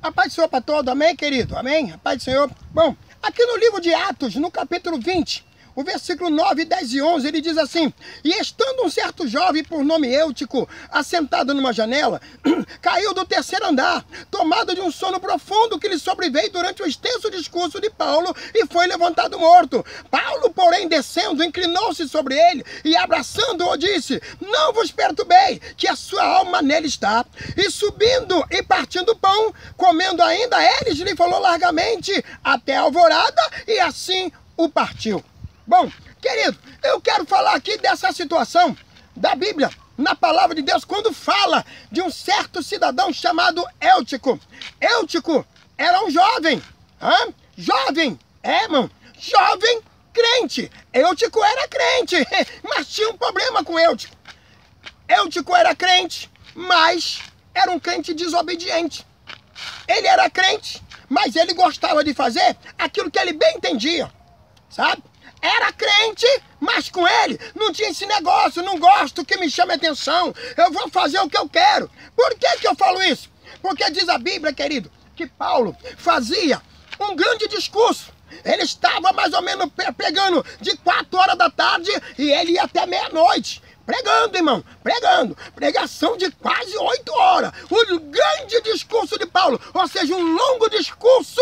A paz do Senhor para todos, amém, querido? Amém? A paz do Senhor. Bom, aqui no livro de Atos, no capítulo 20, o versículo 9, 10 e 11, ele diz assim: E estando um certo jovem por nome Eutico, assentado numa janela, caiu do terceiro andar, tomado de um sono profundo que lhe sobreveio durante o extenso discurso de Paulo, e foi levantado morto. Paulo, porém, descendo, inclinou-se sobre ele, e abraçando-o, disse: Não vos perturbei, que a sua alma nele está. E subindo e partindo pão, comendo ainda, eles lhe falou largamente, até a alvorada, e assim o partiu. Bom, querido, eu quero falar aqui dessa situação da Bíblia, na palavra de Deus, quando fala de um certo cidadão chamado Eutico. Eutico era um jovem, jovem, irmão, jovem crente. Eutico era crente, mas tinha um problema com Eutico. Eutico era crente, mas era um crente desobediente. Ele era crente, mas ele gostava de fazer aquilo que ele bem entendia, sabe? Era crente, mas com ele não tinha esse negócio, não gosto que me chame atenção, eu vou fazer o que eu quero. Por que eu falo isso? Porque diz a Bíblia, querido, que Paulo fazia um grande discurso. Ele estava mais ou menos pregando de 4 horas da tarde e ele ia até meia-noite. Pregando, irmão, pregando. Pregação de quase 8 horas. O grande discurso de Paulo, ou seja, um longo discurso.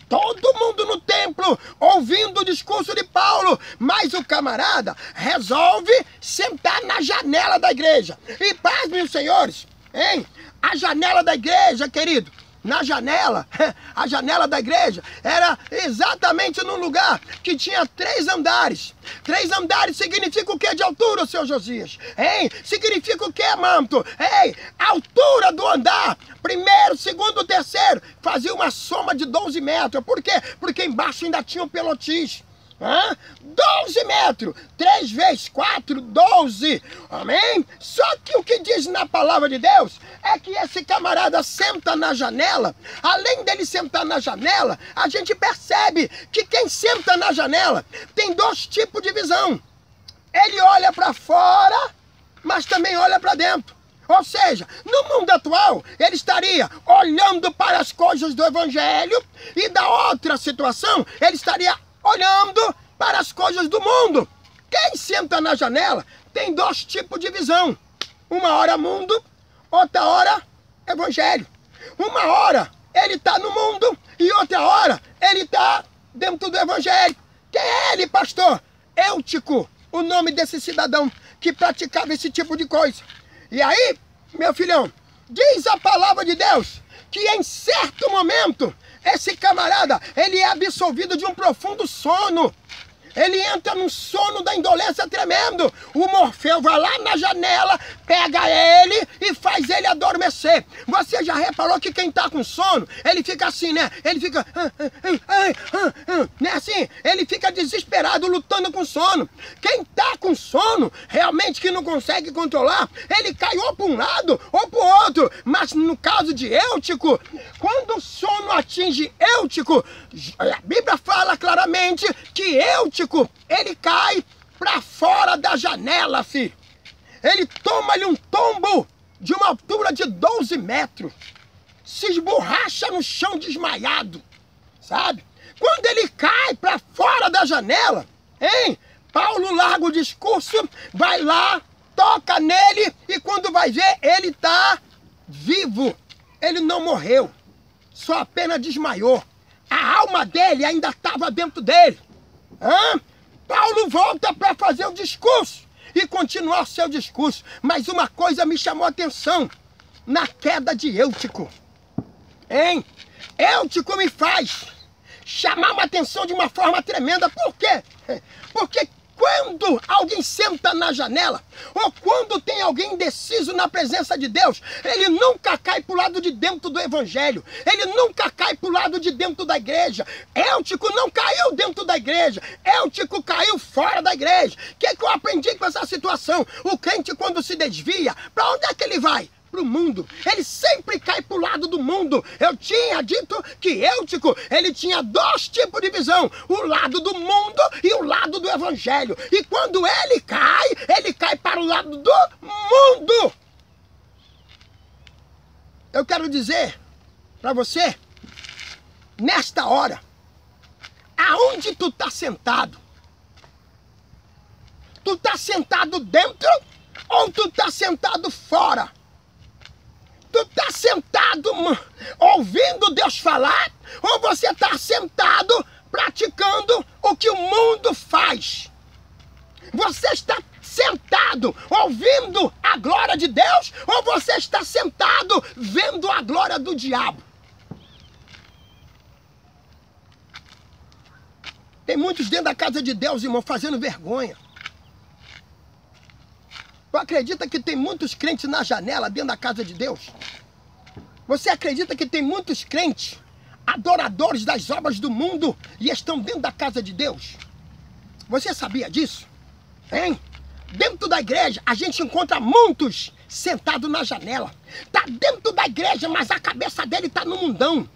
Todo mundo no templo ouvindo o discurso de Paulo, mas o camarada resolve sentar na janela da igreja. E paz, meus senhores, hein? A janela da igreja, querido, na janela, a janela da igreja era exatamente num lugar que tinha 3 andares. 3 andares significa o que de altura, seu Josias? Hein? Significa o que, manto? Ei, a altura do andar, primeiro, segundo, terceiro, fazia uma soma de 12 metros. Por quê? Porque embaixo ainda tinha um pelotis. 12 metros, 3 vezes 4, 12, amém? Só que o que diz na palavra de Deus é que esse camarada senta na janela. Além dele sentar na janela, a gente percebe que quem senta na janela tem 2 tipos de visão. Ele olha para fora, mas também olha para dentro. Ou seja, no mundo atual, ele estaria olhando para as coisas do evangelho, e da outra situação, ele estaria olhando para as coisas do mundo. Quem senta na janela tem 2 tipos de visão. Uma hora mundo, outra hora evangelho. Uma hora ele está no mundo e outra hora ele está dentro do evangelho. Quem é ele, pastor? Eutico, o nome desse cidadão que praticava esse tipo de coisa. E aí, meu filhão, diz a palavra de Deus que em certo momento esse camarada, ele é absolvido de um profundo sono. Ele entra num sono da indolência tremendo. O Morfeu vai lá na janela, pega ele e faz ele adormecer. Você já reparou que quem tá com sono, ele fica assim, né? Ele fica... né? Assim, ele fica desesperado, lutando com sono. Quem tá com sono, realmente que não consegue controlar, ele cai ou para um lado ou para o outro. Mas no caso de Eutico, quando o sono atinge Eutico, a Bíblia fala claramente que Eutico, ele cai para fora da janela, filho. Ele toma-lhe um tombo de uma altura de 12 metros. Se esborracha no chão desmaiado, sabe? Quando ele cai para fora da janela, hein? Paulo larga o discurso, vai lá, toca nele e quando vai ver, ele está vivo. Ele não morreu, só apenas desmaiou. A alma dele ainda estava dentro dele. Paulo volta para fazer o discurso e continuar o seu discurso. Mas uma coisa me chamou a atenção na queda de Eutico. Hein? Eutico me faz chamar uma atenção de uma forma tremenda. Por quê? Porque quando alguém senta na janela, ou quando tem alguém indeciso na presença de Deus, ele nunca cai para o lado de dentro do evangelho, ele nunca cai para o lado de dentro da igreja. Eutico não caiu dentro da igreja, Eutico caiu fora da igreja. O que eu aprendi com essa situação? O crente, quando se desvia, para onde é que ele vai? Para o mundo. Ele sempre cai para o lado do mundo. Eu tinha dito que Eutico, ele tinha 2 tipos de visão. O lado do mundo e o lado do evangelho. E quando ele cai para o lado do mundo. Eu quero dizer para você nesta hora, aonde tu está sentado? Tu está sentado dentro ou tu está sentado fora? Tu está sentado ouvindo Deus falar ou você está sentado praticando o que o mundo faz? Você está sentado ouvindo a glória de Deus ou você está sentado vendo a glória do diabo? Tem muitos dentro da casa de Deus, irmão, fazendo vergonha. Tu acredita que tem muitos crentes na janela dentro da casa de Deus? Você acredita que tem muitos crentes, adoradores das obras do mundo, e estão dentro da casa de Deus? Você sabia disso? Hein? Dentro da igreja, a gente encontra muitos sentados na janela. Tá dentro da igreja, mas a cabeça dele tá no mundão.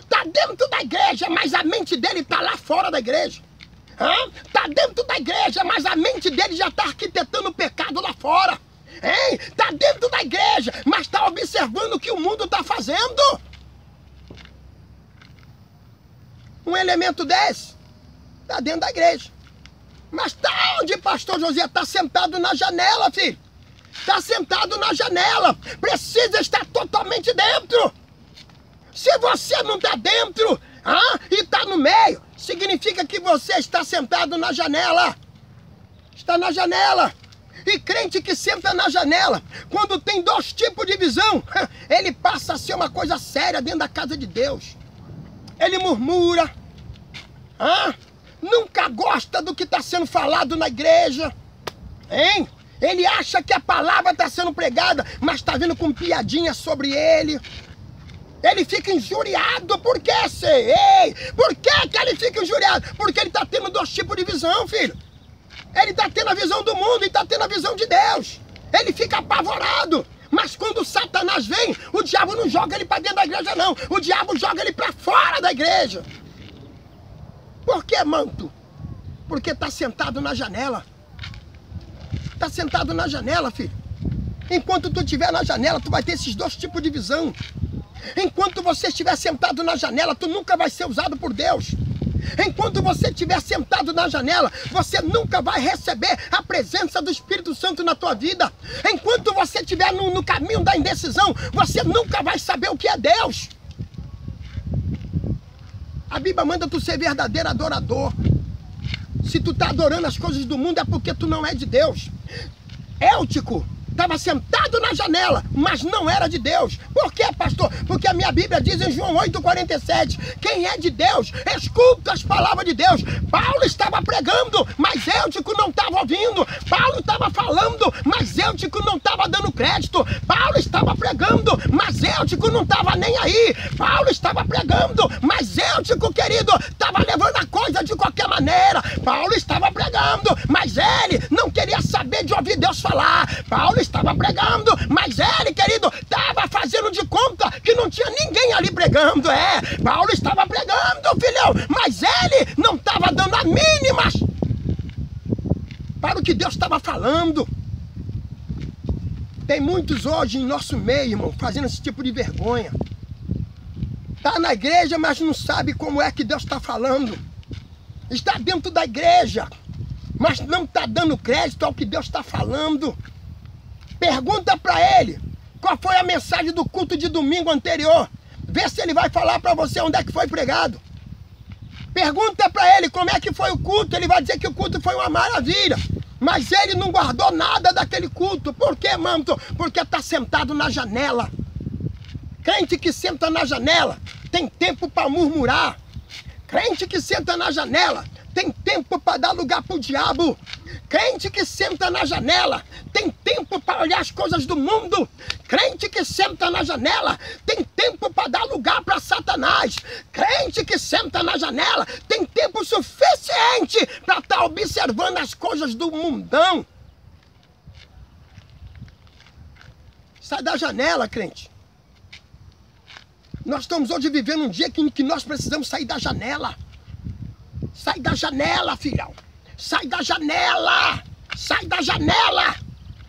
Tá dentro da igreja, mas a mente dele tá lá fora da igreja. Tá dentro da igreja, mas a mente dele já tá arquitetando o pecado lá fora. Hein? Tá dentro da igreja, mas tá observando o que o mundo tá fazendo. Um elemento desse tá dentro da igreja. Mas tá onde, pastor José? Tá sentado na janela, filho. Tá sentado na janela. Precisa estar totalmente dentro. Se você não tá dentro, e tá no meio, significa que você está sentado na janela. Está na janela. E crente que senta na janela, quando tem dois tipos de visão, ele passa a ser uma coisa séria dentro da casa de Deus. Ele murmura, nunca gosta do que está sendo falado na igreja, hein? Ele acha que a palavra está sendo pregada, mas está vindo com piadinha sobre ele. Ele fica injuriado. Por que, ei? Por que ele fica injuriado? Porque ele está tendo dois tipos de visão, filho. Ele está tendo a visão do mundo e está tendo a visão de Deus. Ele fica apavorado. Mas quando Satanás vem, o diabo não joga ele para dentro da igreja, não. O diabo joga ele para fora da igreja. Por que, manto? Porque está sentado na janela. Está sentado na janela, filho. Enquanto tu estiver na janela, tu vai ter esses dois tipos de visão. Enquanto você estiver sentado na janela, tu nunca vai ser usado por Deus. Enquanto você estiver sentado na janela, você nunca vai receber a presença do Espírito Santo na tua vida. Enquanto você estiver no caminho da indecisão, você nunca vai saber o que é Deus. A Bíblia manda tu ser verdadeiro adorador. Se tu está adorando as coisas do mundo, é porque tu não é de Deus. Éutico estava sentado na janela, mas não era de Deus. Por quê, pastor? Porque a minha Bíblia diz em João 8,47, quem é de Deus, escuta as palavras de Deus. Paulo estava pregando, mas Éutico não estava ouvindo. Paulo estava falando, mas Éutico não estava dando crédito. Paulo estava pregando, mas Éutico não estava nem aí. Paulo estava pregando, mas Éutico, querido, estava levando a coisa de qualquer maneira. Paulo estava pregando, mas ele não queria saber de ouvir Deus falar. Paulo estava pregando, mas ele, querido, estava fazendo de conta que não tinha ninguém ali pregando. Paulo estava pregando, filhão, mas ele não estava dando a mínimas para o que Deus estava falando. Tem muitos hoje em nosso meio, irmão, fazendo esse tipo de vergonha. Está na igreja, mas não sabe como é que Deus está falando. Está dentro da igreja, mas não está dando crédito ao que Deus está falando. Pergunta para ele qual foi a mensagem do culto de domingo anterior. Vê se ele vai falar para você onde é que foi pregado. Pergunta para ele como é que foi o culto. Ele vai dizer que o culto foi uma maravilha. Mas ele não guardou nada daquele culto. Por quê, manto? Porque está sentado na janela. Crente que senta na janela tem tempo para murmurar. Crente que senta na janela tem tempo para dar lugar para o diabo. Crente que senta na janela tem tempo para olhar as coisas do mundo. Crente que senta na janela tem tempo para dar lugar para Satanás. Crente que senta na janela tem tempo suficiente para estar observando as coisas do mundão. Sai da janela, crente. Nós estamos hoje vivendo um dia que nós precisamos sair da janela. Sai da janela, filhão. Sai da janela. Sai da janela.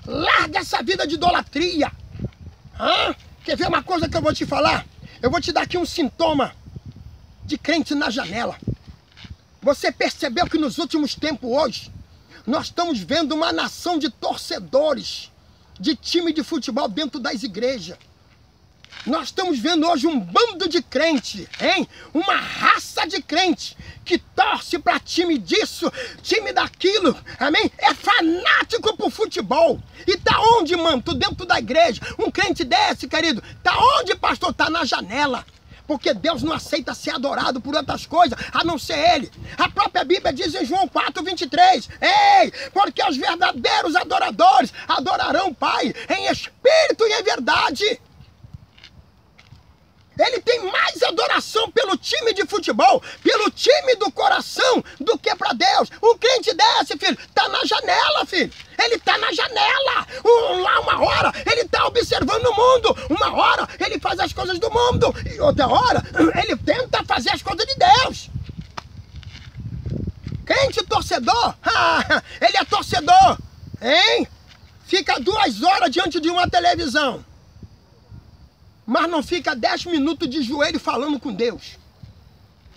Larga essa vida de idolatria. Quer ver uma coisa que eu vou te falar? Eu vou te dar aqui um sintoma de crente na janela. Você percebeu que nos últimos tempos hoje, nós estamos vendo uma nação de torcedores de time de futebol dentro das igrejas. Nós estamos vendo hoje um bando de crente, hein? Uma raça de crente que torce para time disso, time daquilo, amém? É fanático por futebol. E tá onde, mano? Tu dentro da igreja. Um crente desse, querido, tá onde, pastor? Tá na janela. Porque Deus não aceita ser adorado por outras coisas, a não ser Ele. A própria Bíblia diz em João 4:23, ei, porque os verdadeiros adoradores adorarão o Pai em espírito e em verdade. Ele tem mais adoração pelo time de futebol, pelo time do coração, do que para Deus. Um crente desse, filho, tá na janela, filho. Ele tá na janela. Lá uma hora ele tá observando o mundo. Uma hora ele faz as coisas do mundo. E outra hora ele tenta fazer as coisas de Deus. Crente torcedor, ele é torcedor, hein? Fica 2 horas diante de uma televisão, mas não fica 10 minutos de joelho falando com Deus.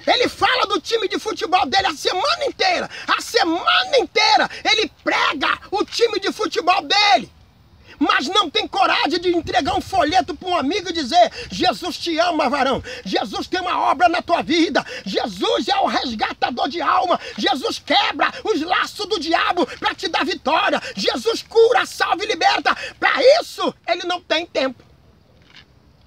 Ele fala do time de futebol dele a semana inteira. A semana inteira ele prega o time de futebol dele. Mas não tem coragem de entregar um folheto para um amigo e dizer: Jesus te ama, varão. Jesus tem uma obra na tua vida. Jesus é o resgatador de alma. Jesus quebra os laços do diabo para te dar vitória. Jesus cura, salva e liberta. Para isso ele não tem tempo.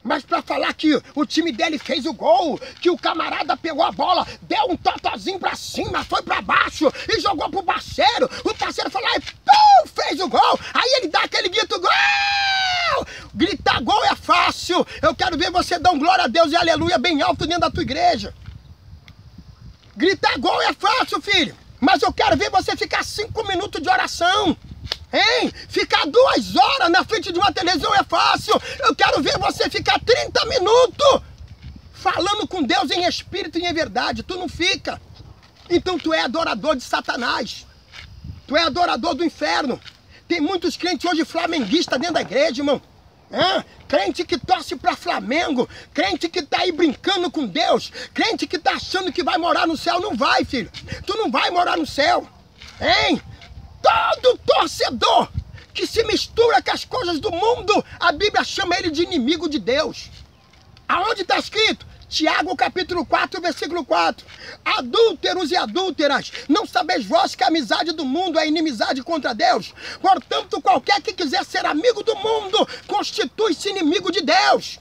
Mas para falar que o time dele fez o gol, que o camarada pegou a bola, deu um totozinho para cima, foi para baixo e jogou pro parceiro. O parceiro foi lá e pum, fez o gol. Aí ele dá aquele grito: gol! Gritar gol é fácil. Eu quero ver você dar um glória a Deus e aleluia bem alto dentro da tua igreja. Gritar gol é fácil, filho. Mas eu quero ver você ficar 5 minutos de oração. Hein? Ficar 2 horas na frente de uma televisão é fácil. Eu quero ver você ficar 30 minutos falando com Deus em espírito e em verdade. Tu não fica. Então tu é adorador de Satanás. Tu é adorador do inferno. Tem muitos crentes hoje flamenguistas dentro da igreja, irmão. Crente que torce para Flamengo. Crente que tá aí brincando com Deus. Crente que tá achando que vai morar no céu. Não vai, filho. Tu não vai morar no céu. Hein? Todo torcedor que se mistura com as coisas do mundo, a Bíblia chama ele de inimigo de Deus. Aonde está escrito? Tiago capítulo 4, versículo 4. Adúlteros e adúlteras, não sabeis vós que a amizade do mundo é inimizade contra Deus? Portanto, qualquer que quiser ser amigo do mundo, constitui-se inimigo de Deus.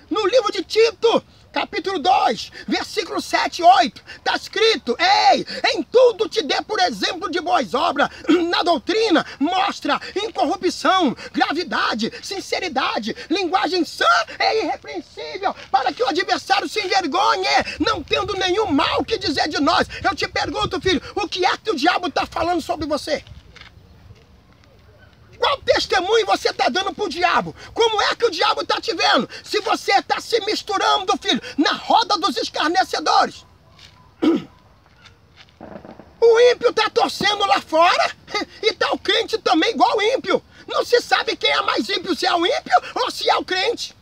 No livro de Tito, capítulo 2, versículo 7 e 8, está escrito: ei, em tudo te dê por exemplo de boas obras. Na doutrina, mostra incorrupção, gravidade, sinceridade, linguagem sã e irrepreensível, para que o adversário se envergonhe, não tendo nenhum mal que dizer de nós. Eu te pergunto, filho, o que é que o diabo está falando sobre você? Qual testemunho você está dando para o diabo? Como é que o diabo está te vendo? Se você está se misturando, filho, na roda dos escarnecedores. O ímpio está torcendo lá fora e está o crente também igual o ímpio. Não se sabe quem é mais ímpio, se é o ímpio ou se é o crente.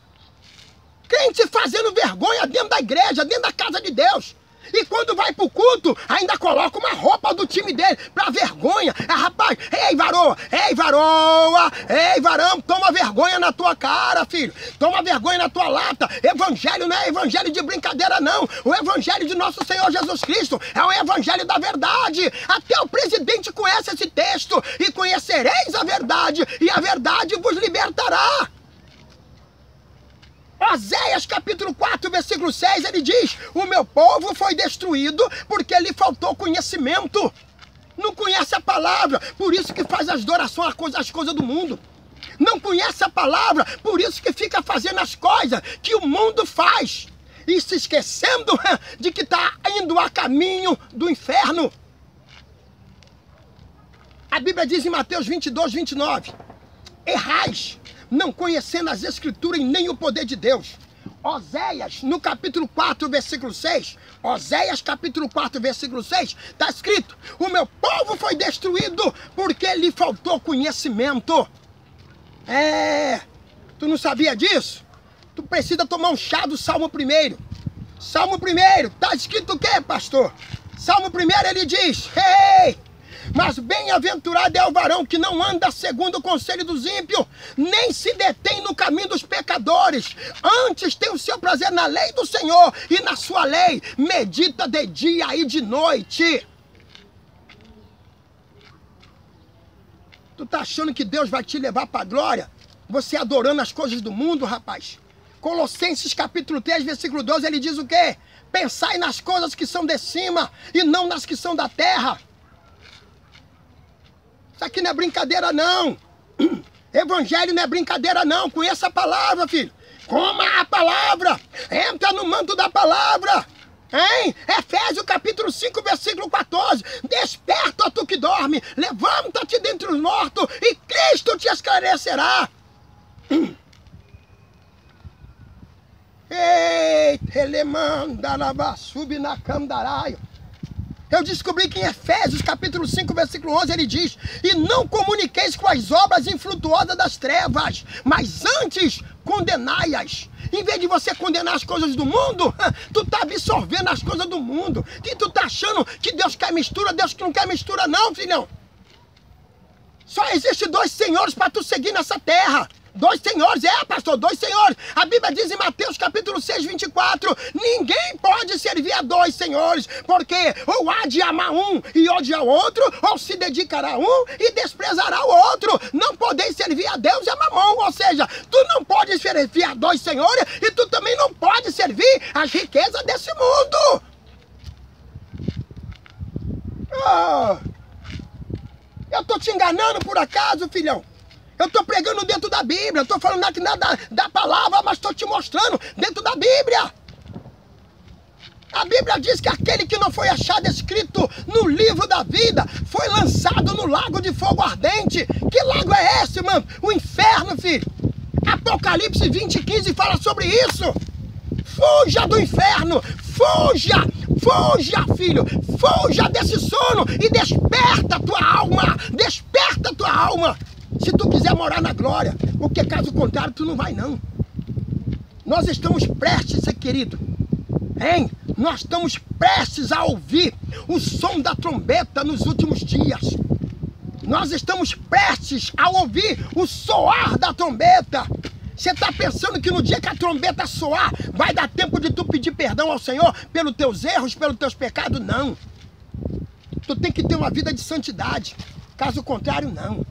Crente fazendo vergonha dentro da igreja, dentro da casa de Deus. E quando vai pro culto, ainda coloca uma roupa do time dele, pra vergonha. Rapaz, ei varoa, ei varão, toma vergonha na tua cara, filho. Toma vergonha na tua lata. Evangelho não é evangelho de brincadeira, não. O evangelho de nosso Senhor Jesus Cristo é o evangelho da verdade. Até o presidente conhece esse texto. E conhecereis a verdade, e a verdade vos libertará. Oséias capítulo 4, versículo 6, ele diz: o meu povo foi destruído porque lhe faltou conhecimento. Não conhece a palavra, por isso que faz as adorações, as coisas do mundo. Não conhece a palavra, por isso que fica fazendo as coisas que o mundo faz. E se esquecendo de que está indo a caminho do inferno. A Bíblia diz em Mateus 22, 29, errais, não conhecendo as escrituras e nem o poder de Deus. Oséias, no capítulo 4, versículo 6, Oséias capítulo 4, versículo 6, está escrito: o meu povo foi destruído porque lhe faltou conhecimento. Tu não sabia disso? Tu precisa tomar um chá do Salmo 1. Salmo 1, está escrito o quê, pastor? Salmo 1 ele diz, ei, mas bem-aventurado é o varão que não anda segundo o conselho dos ímpios, nem se detém no caminho dos pecadores. Antes tem o seu prazer na lei do Senhor, e na sua lei medita de dia e de noite. Tu tá achando que Deus vai te levar para a glória? Você adorando as coisas do mundo, rapaz? Colossenses capítulo 3, versículo 12, ele diz o quê? Pensai nas coisas que são de cima e não nas que são da terra. Isso aqui não é brincadeira, não. Evangelho não é brincadeira, não. Conheça a palavra, filho. Coma a palavra. Entra no manto da palavra. Hein? Efésios capítulo 5, versículo 14. Desperta, tu que dorme. Levanta-te dentre os mortos e Cristo te esclarecerá. Eita, ele manda lavar, sube na candaraio. Eu descobri que em Efésios capítulo 5, versículo 11, ele diz: e não comuniqueis com as obras infrutuosas das trevas, mas antes condenai-as. Em vez de você condenar as coisas do mundo, tu tá absorvendo as coisas do mundo. E tu tá achando que Deus quer mistura, Deus que não quer mistura não, filhão. Só existe 2 senhores para tu seguir nessa terra. 2 senhores, pastor, 2 senhores. A Bíblia diz em Mateus capítulo 6, 24, ninguém pode servir a 2 senhores, porque ou há de amar um e odiar o outro, ou se dedicará a um e desprezará o outro. Não podeis servir a Deus e a Mamon, ou seja, tu não podes servir a 2 senhores e tu também não podes servir as riquezas desse mundo. Eu tô te enganando por acaso, filhão? Eu estou pregando dentro da Bíblia, estou falando aqui nada da palavra, mas estou te mostrando dentro da Bíblia. A Bíblia diz que aquele que não foi achado escrito no livro da vida foi lançado no lago de fogo ardente. Que lago é esse, mano? O inferno, filho. Apocalipse 20, 15 fala sobre isso. Fuja do inferno, fuja, filho, fuja desse sono e desperta a tua alma, desperta a tua alma. Se tu quiser morar na glória, porque caso contrário tu não vai não. Nós estamos prestes, querido, hein? Nós estamos prestes a ouvir o som da trombeta nos últimos dias. Nós estamos prestes a ouvir o soar da trombeta. Você está pensando que no dia que a trombeta soar, vai dar tempo de tu pedir perdão ao Senhor pelos teus erros, pelos teus pecados? Não. Tu tem que ter uma vida de santidade. Caso contrário, não.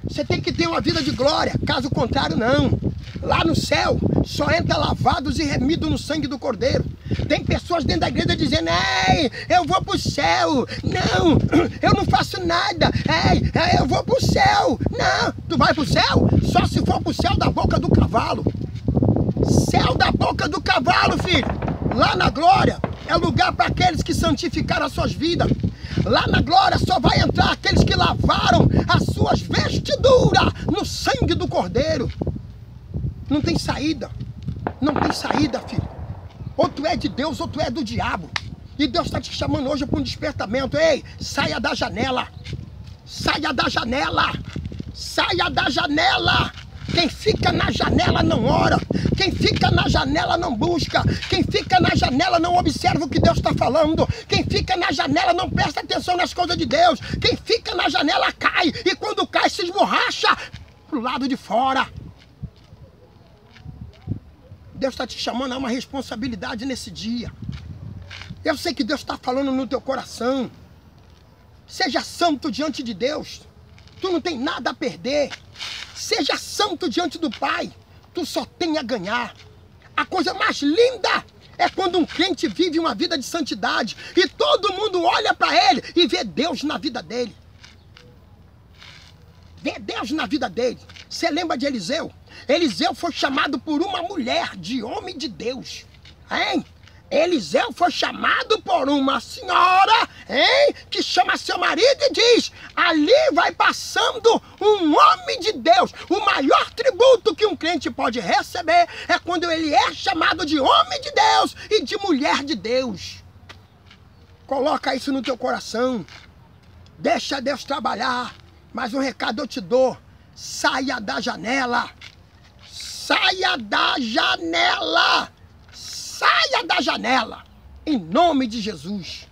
Você tem que ter uma vida de glória, caso contrário não. Lá no céu, só entra lavados e remidos no sangue do Cordeiro. Tem pessoas dentro da igreja dizendo, ei, eu vou pro céu. Não, eu não faço nada. Ei, eu vou pro céu. Não, tu vai pro céu? Só se for pro céu da boca do cavalo. Céu da boca do cavalo, filho. Lá na glória é lugar para aqueles que santificaram as suas vidas. Lá na glória só vai entrar aqueles que lavaram as suas vestiduras no sangue do Cordeiro. Não tem saída. Não tem saída, filho. Ou tu é de Deus ou tu é do diabo. E Deus está te chamando hoje para um despertamento. Ei, saia da janela. Saia da janela. Saia da janela. Quem fica na janela não ora. Quem fica na janela não busca. Quem fica na janela não observa o que Deus está falando. Quem fica na janela não presta atenção nas coisas de Deus. Quem fica na janela cai. E quando cai se esborracha pro lado de fora. Deus está te chamando a uma responsabilidade nesse dia. Eu sei que Deus está falando no teu coração. Seja santo diante de Deus. Tu não tem nada a perder. Seja santo diante do Pai. Tu só tem a ganhar. A coisa mais linda é quando um crente vive uma vida de santidade e todo mundo olha para ele e vê Deus na vida dele. Vê Deus na vida dele. Você lembra de Eliseu? Eliseu foi chamado por uma mulher de homem de Deus. Hein? Eliseu foi chamado por uma senhora, hein, que chama seu marido e diz, ali vai passando um homem de Deus. O maior tributo que um crente pode receber é quando ele é chamado de homem de Deus e de mulher de Deus. Coloca isso no teu coração. Deixa Deus trabalhar. Mas um recado eu te dou. Saia da janela. Saia da janela. saia da janela, em nome de Jesus.